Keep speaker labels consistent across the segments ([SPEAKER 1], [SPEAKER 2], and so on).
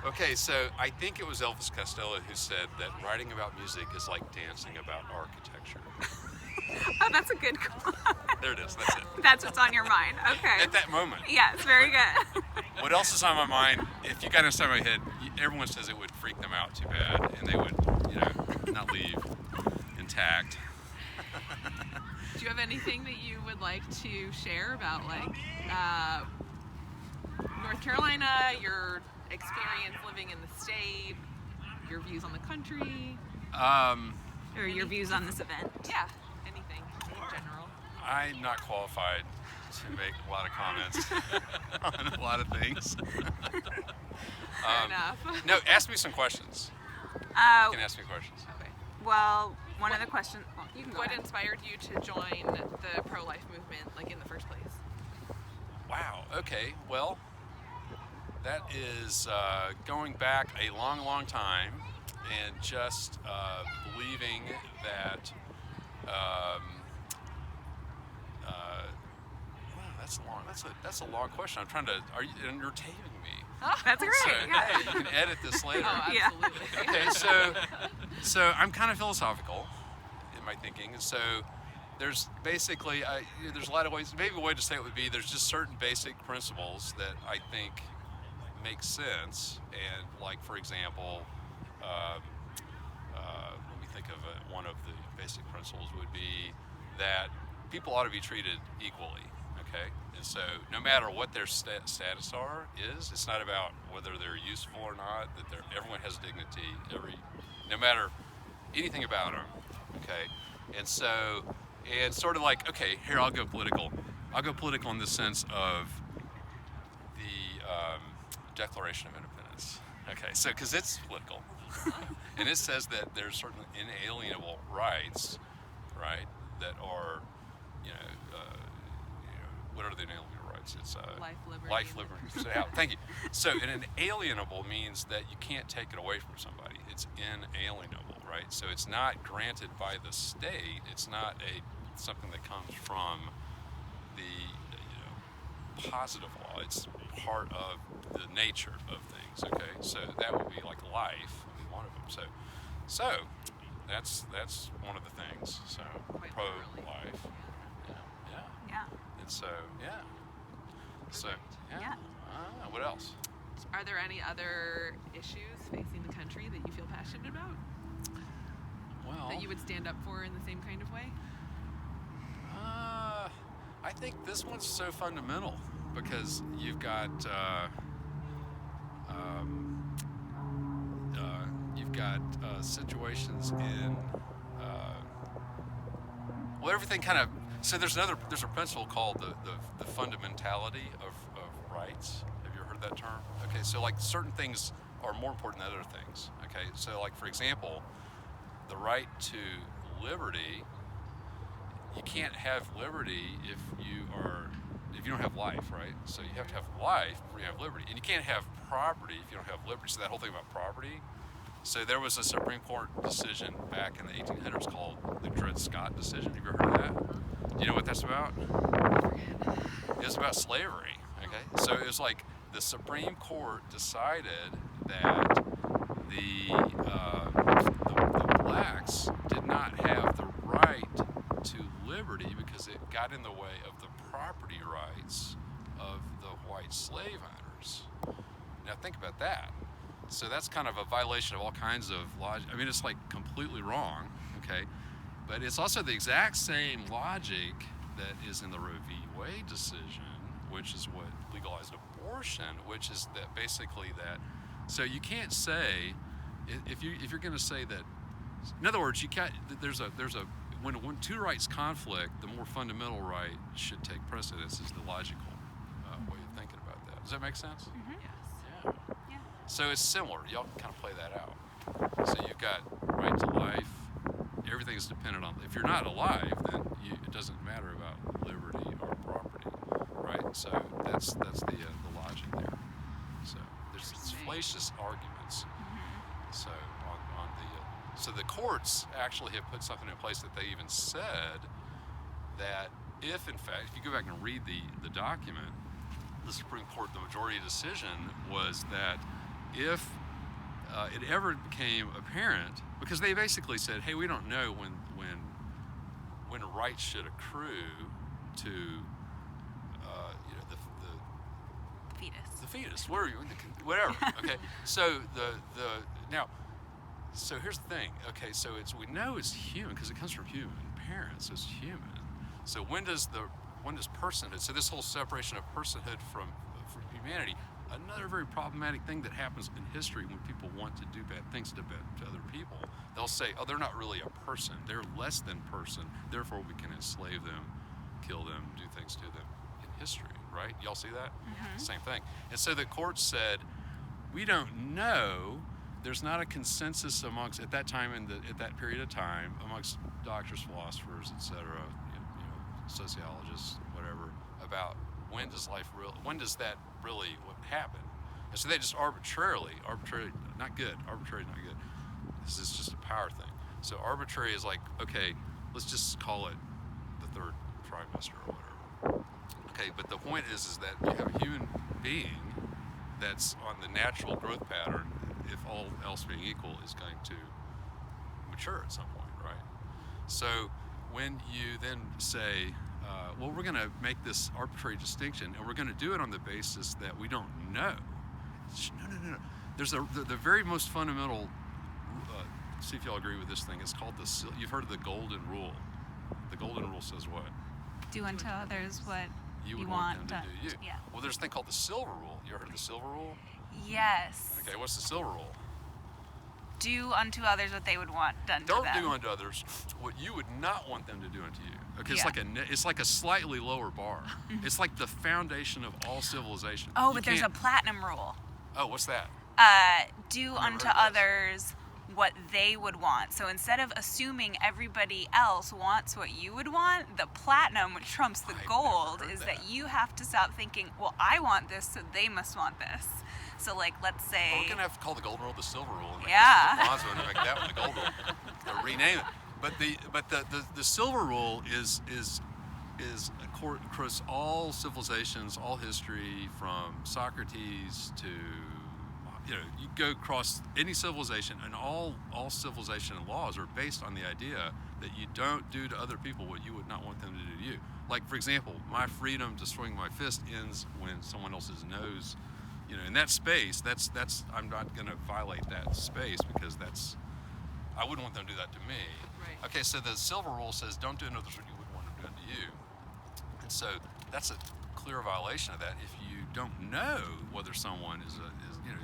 [SPEAKER 1] Okay, so I think it was Elvis Costello who said that writing about music is like dancing about architecture.
[SPEAKER 2] Oh, that's a good call.
[SPEAKER 1] There it is. That's it.
[SPEAKER 2] That's what's on your mind. Okay.
[SPEAKER 1] At that moment.
[SPEAKER 2] Yes, very good.
[SPEAKER 1] What else is on my mind? If you got inside my head, everyone says it would freak them out too bad, and they would, not leave intact.
[SPEAKER 3] Do you have anything that you would like to share about North Carolina, your experience living in the state, your views on the country?
[SPEAKER 2] Or your views on this event?
[SPEAKER 3] Yeah, anything in general.
[SPEAKER 1] I'm not qualified to make a lot of comments on a lot of things.
[SPEAKER 3] Fair enough.
[SPEAKER 1] No, ask me some questions. You can ask me questions.
[SPEAKER 3] Okay.
[SPEAKER 2] Well, one of the questions. Well, you can go
[SPEAKER 3] What
[SPEAKER 2] ahead.
[SPEAKER 3] inspired you to join the pro-life movement, in the first place?
[SPEAKER 1] Wow. Okay. Well, that is going back a long, long time, and just believing that. Wow, that's a long question. I'm trying to. And you're taping me.
[SPEAKER 2] That's great.
[SPEAKER 1] So,
[SPEAKER 2] Yeah.
[SPEAKER 1] hey, you can edit this later.
[SPEAKER 3] Oh,
[SPEAKER 2] Yeah.
[SPEAKER 3] absolutely.
[SPEAKER 1] Okay, so I'm kind of philosophical in my thinking, and so there's basically there's a lot of ways. Maybe a way to say it would be there's just certain basic principles that I think make sense, and like for example, let me think of one of the basic principles would be that people ought to be treated equally. Okay, and so no matter what their status is, it's not about whether they're useful or not. That everyone has dignity. No matter anything about them. Okay, and so sort of like, okay, here I'll go political. I'll go political in the sense of the Declaration of Independence. Okay, so because it's political, and it says that there's certain inalienable rights, right, that are, what are the inalienable rights? It's
[SPEAKER 3] Life, liberty.
[SPEAKER 1] life,
[SPEAKER 3] and-
[SPEAKER 1] liberty. So, yeah, thank you. So, an inalienable means that you can't take it away from somebody. It's inalienable, right? So, it's not granted by the state. It's not something that comes from the positive law. It's part of the nature of things. Okay, so that would be like life, would be one of them. So that's one of the things. So
[SPEAKER 3] Quite
[SPEAKER 1] pro-life. Yeah.
[SPEAKER 2] Yeah.
[SPEAKER 1] And so, yeah. So, yeah.
[SPEAKER 2] Yeah.
[SPEAKER 1] What else?
[SPEAKER 3] Are there any other issues facing the country that you feel passionate about?
[SPEAKER 1] Well,
[SPEAKER 3] That you would stand up for in the same kind of way?
[SPEAKER 1] I think this one's so fundamental because you've got situations in everything kind of. So there's a principle called the fundamentality of rights. Have you ever heard that term? Okay, so like certain things are more important than other things. Okay, so like for example, the right to liberty. You can't have liberty if you don't have life, right? So you have to have life before you have liberty, and you can't have property if you don't have liberty. So that whole thing about property. So there was a Supreme Court decision back in the 1800s called the Dred Scott decision. Have you ever heard of that? Do you know what that's about? It was about slavery. Okay, so it was like the Supreme Court decided that the blacks did not have the right to liberty because it got in the way of the property rights of the white slave owners. Now think about that. So that's kind of a violation of all kinds of logic. I mean, it's like completely wrong, okay? But it's also the exact same logic that is in the Roe v. Wade decision, which is what legalized abortion, which is that basically that. So you can't say if you're going to say that. In other words, you can't. When two rights conflict, the more fundamental right should take precedence. Is the logical way of thinking about that. Does that make sense?
[SPEAKER 3] Yes.
[SPEAKER 1] Yeah.
[SPEAKER 2] Yeah.
[SPEAKER 1] So it's similar. Y'all can kind of play that out. So you've got right to life. Everything is dependent on. If you're not alive, then it doesn't matter about liberty or property, right? So that's the logic there. So there's these fallacious arguments. So so the courts actually have put something in place that they even said that if in fact, if you go back and read the document, the Supreme Court, the majority decision was that if it ever became apparent, because they basically said, hey, we don't know when rights should accrue to
[SPEAKER 2] Fetus.
[SPEAKER 1] the fetus, whatever. Okay, so so here's the thing. Okay, so we know it's human because it comes from human parents. So it's human. So when does personhood? So this whole separation of personhood from humanity. Another very problematic thing that happens in history when people want to do bad things to other people, they'll say, oh, they're not really a person. They're less than person. Therefore, we can enslave them, kill them, do things to them in history, right? Y'all see that?
[SPEAKER 2] Mm-hmm.
[SPEAKER 1] Same thing. And so the court said, we don't know. There's not a consensus amongst, at that time, at that period of time, amongst doctors, philosophers, et cetera, sociologists, whatever, about when does that really happen? And so they just arbitrary, not good. This is just a power thing. So arbitrary is like, okay, let's just call it the third trimester or whatever. Okay, but the point is that you have a human being that's on the natural growth pattern, if all else being equal, is going to mature at some point, right? So when you then say, well, we're going to make this arbitrary distinction, and we're going to do it on the basis that we don't know. No. There's the very most fundamental, see if y'all agree with this thing, it's called you've heard of the Golden Rule. The Golden Rule says what?
[SPEAKER 2] Do unto others what
[SPEAKER 1] You would
[SPEAKER 2] want
[SPEAKER 1] want them to do you.
[SPEAKER 2] Yeah.
[SPEAKER 1] Well, there's a thing called the Silver Rule. You ever heard of the Silver Rule?
[SPEAKER 2] Yes.
[SPEAKER 1] Okay, what's the Silver Rule?
[SPEAKER 2] Do unto others what they would want done to
[SPEAKER 1] Don't
[SPEAKER 2] them.
[SPEAKER 1] do unto others what you would not want them to do unto you. Okay,
[SPEAKER 2] Yeah.
[SPEAKER 1] it's like a slightly lower bar. It's like the foundation of all civilization.
[SPEAKER 2] Oh,
[SPEAKER 1] You
[SPEAKER 2] but there's a
[SPEAKER 1] can't-
[SPEAKER 2] platinum rule.
[SPEAKER 1] Oh, what's that?
[SPEAKER 2] Do
[SPEAKER 1] Never
[SPEAKER 2] unto
[SPEAKER 1] heard of this.
[SPEAKER 2] others what they would want. So instead of assuming everybody else wants what you would want, the platinum, which trumps the
[SPEAKER 1] I've never
[SPEAKER 2] gold,
[SPEAKER 1] heard
[SPEAKER 2] is
[SPEAKER 1] that.
[SPEAKER 2] that you have to stop thinking, well, I want this, so they must want this. So, like, let's say...
[SPEAKER 1] Well, we're gonna have to call the Golden Rule the Silver Rule. And make
[SPEAKER 2] Yeah.
[SPEAKER 1] this the bronze one and make that one the Gold Rule. Or rename it. But the Silver Rule is across all civilizations, all history, from Socrates to, you go across any civilization, and all civilization and laws are based on the idea that you don't do to other people what you would not want them to do to you. Like, for example, my freedom to swing my fist ends when someone else's nose, in that space, that's I'm not going to violate that space because I wouldn't want them to do that to me.
[SPEAKER 3] Right.
[SPEAKER 1] Okay, so the Silver Rule says don't do to others what you would want them to do to you. And so that's a clear violation of that. If you don't know whether someone is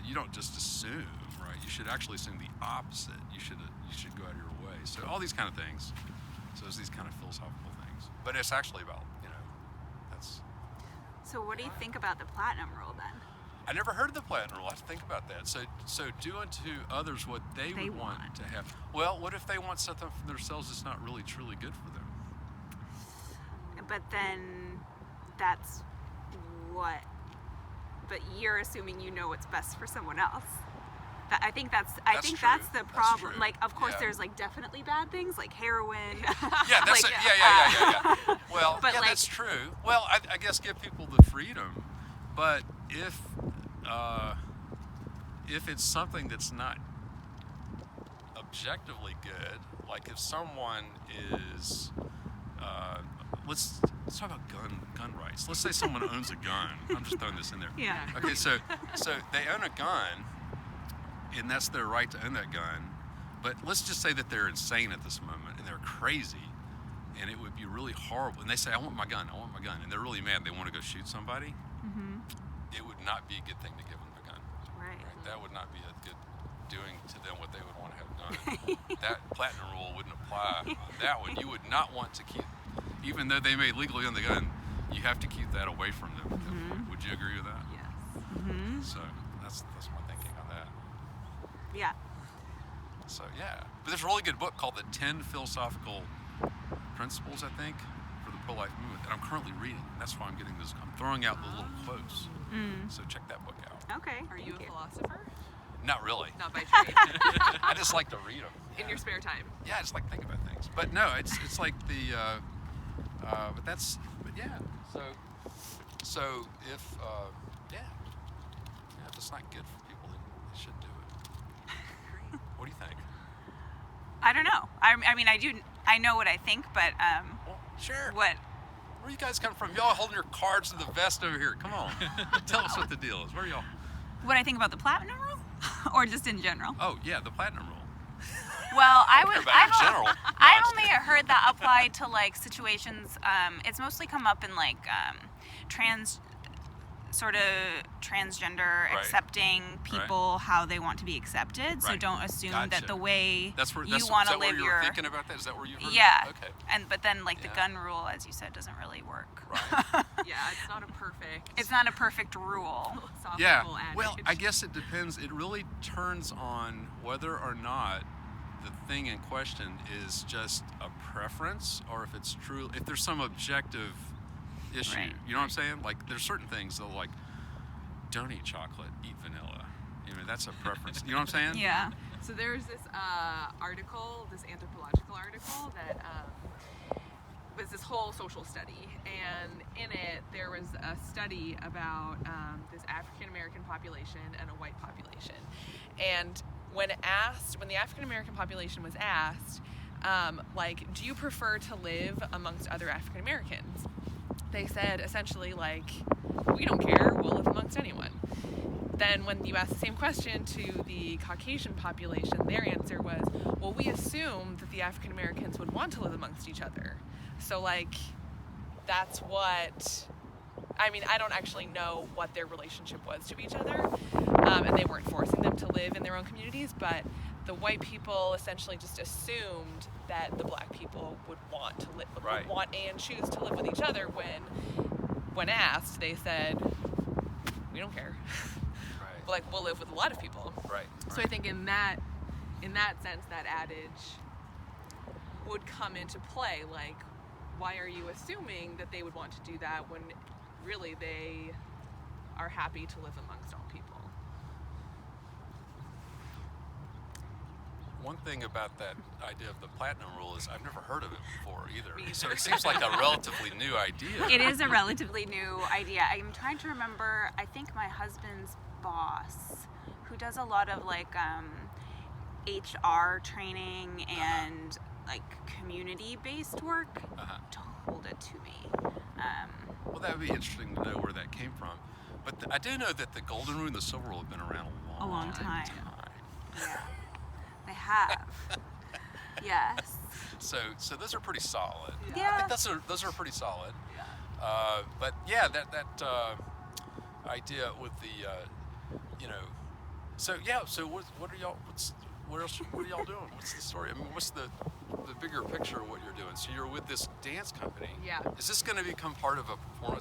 [SPEAKER 1] you don't just assume, right? You should actually assume the opposite. You should go out of your way. So all these kind of things. So it's these kind of philosophical things. But it's actually about, that's...
[SPEAKER 2] So what do you think about the platinum rule, then?
[SPEAKER 1] I never heard of the Platinum Rule. I have to think about that. So do unto others what they would want to have. Well, what if they want something for themselves that's not really truly good for them?
[SPEAKER 2] But then that's what... But you're assuming you know what's best for someone else. I think that's
[SPEAKER 1] That's
[SPEAKER 2] the
[SPEAKER 1] true.
[SPEAKER 2] problem.
[SPEAKER 1] True.
[SPEAKER 2] Like, of course,
[SPEAKER 1] Yeah.
[SPEAKER 2] there's like definitely bad things like heroin.
[SPEAKER 1] Yeah, that's
[SPEAKER 2] like,
[SPEAKER 1] it. Yeah. Well,
[SPEAKER 2] But,
[SPEAKER 1] yeah,
[SPEAKER 2] like-
[SPEAKER 1] that's true. Well, I guess give people the freedom, but if it's something that's not objectively good, like if someone is, let's talk about gun rights. Let's say someone owns a gun. I'm just throwing this in there.
[SPEAKER 2] Yeah.
[SPEAKER 1] Okay, so they own a gun, and that's their right to own that gun. But let's just say that they're insane at this moment and they're crazy, and it would be really horrible. And they say, I want my gun, and they're really mad. They want to go shoot somebody.
[SPEAKER 2] Mm-hmm.
[SPEAKER 1] It would not be a good thing to give them the gun.
[SPEAKER 2] Right.
[SPEAKER 1] That would not be a good doing to them what they would want to have done. That Platinum Rule wouldn't apply on that one. You would not want to keep, even though they may legally own the gun, you have to keep that away from them.
[SPEAKER 2] Mm-hmm.
[SPEAKER 1] Would you agree with that?
[SPEAKER 3] Yes.
[SPEAKER 2] Mm-hmm.
[SPEAKER 1] So that's my thinking on that.
[SPEAKER 2] Yeah.
[SPEAKER 1] So yeah, but there's a really good book called The 10 Philosophical Principles, I think, for the pro-life movement that I'm currently reading. That's why I'm getting this. I'm throwing out the little quotes. So check that book out.
[SPEAKER 2] Okay.
[SPEAKER 3] Are you
[SPEAKER 2] thank
[SPEAKER 3] a philosopher?
[SPEAKER 1] Not really.
[SPEAKER 3] Not by trade.
[SPEAKER 1] I just like to read them.
[SPEAKER 3] In your spare time.
[SPEAKER 1] Yeah, I just like to think about things. But no, it's like the, but yeah. So if, if it's not good for people, then it should
[SPEAKER 2] I don't know. I mean, I know what I think, but
[SPEAKER 1] Well, sure.
[SPEAKER 2] what?
[SPEAKER 1] Where you guys come from? Y'all holding your cards to the vest over here. Come on. Tell us what the deal is. Where are y'all?
[SPEAKER 2] What I think about the platinum rule, or just in general?
[SPEAKER 1] Oh, yeah, the platinum rule.
[SPEAKER 2] Well, I
[SPEAKER 1] care
[SPEAKER 2] would.
[SPEAKER 1] about in general.
[SPEAKER 2] I only heard that apply to like situations. It's mostly come up in like transgender
[SPEAKER 1] Right.
[SPEAKER 2] accepting people how they want to be accepted. So
[SPEAKER 1] Right.
[SPEAKER 2] don't assume
[SPEAKER 1] Gotcha.
[SPEAKER 2] that the way
[SPEAKER 1] That's where
[SPEAKER 2] you
[SPEAKER 1] is
[SPEAKER 2] want to
[SPEAKER 1] that where
[SPEAKER 2] live
[SPEAKER 1] you were
[SPEAKER 2] your
[SPEAKER 1] thinking about that? Is that where you heard
[SPEAKER 2] yeah.
[SPEAKER 1] it? Okay.
[SPEAKER 2] But then like the
[SPEAKER 1] Yeah.
[SPEAKER 2] gun rule, as you said, doesn't really work.
[SPEAKER 1] Right.
[SPEAKER 3] Yeah, it's not a perfect.
[SPEAKER 2] It's not a perfect rule.
[SPEAKER 3] philosophical
[SPEAKER 1] Yeah.
[SPEAKER 3] adage.
[SPEAKER 1] Well, I guess it depends. It really turns on whether or not the thing in question is just a preference, or if it's true. If there's some objective issue,
[SPEAKER 2] Right.
[SPEAKER 1] you know what I'm saying? Like there's certain things that like don't eat chocolate, eat vanilla. You know, that's a preference. You know what I'm saying?
[SPEAKER 2] Yeah.
[SPEAKER 3] So there's this article, this anthropological article that was this whole social study, and in it there was a study about this African American population and a white population. And when the African American population was asked, like, do you prefer to live amongst other African Americans? They said essentially like, we don't care, we'll live amongst anyone. Then when you ask the same question to the Caucasian population, their answer was, well, we assumed that the African Americans would want to live amongst each other. So like, that's what, I mean, I don't actually know what their relationship was to each other, and they weren't forcing them to live in their own communities, but the white people essentially just assumed that the black people would want to live,
[SPEAKER 1] Right.
[SPEAKER 3] would want and choose to live with each other. When asked, they said, we don't care.
[SPEAKER 1] Right.
[SPEAKER 3] Like, we'll live with a lot of people.
[SPEAKER 1] Right.
[SPEAKER 3] So I think in that sense, that adage would come into play. Like, why are you assuming that they would want to do that when really they are happy to live amongst all people?
[SPEAKER 1] One thing about that idea of the platinum rule is I've never heard of it before either.
[SPEAKER 3] Me
[SPEAKER 1] So
[SPEAKER 3] either.
[SPEAKER 1] it seems like a relatively new idea.
[SPEAKER 2] It is a relatively new idea. I'm trying to remember, I think my husband's boss, who does a lot of like HR training and like community-based work,
[SPEAKER 1] Uh-huh.
[SPEAKER 2] told it to me.
[SPEAKER 1] Well, that would be interesting to know where that came from. But I do know that the golden rule and the silver rule have been around a long
[SPEAKER 2] time.
[SPEAKER 1] time.
[SPEAKER 2] Yeah, they have. Yes.
[SPEAKER 1] So those are pretty solid.
[SPEAKER 2] Yeah.
[SPEAKER 1] I think those are pretty solid. But yeah, that idea with the So yeah. So what are y'all? What are y'all doing? What's the story? I mean, what's the bigger picture of what you're doing? So you're with this dance company.
[SPEAKER 3] Yeah.
[SPEAKER 1] Is this going to become part of a performance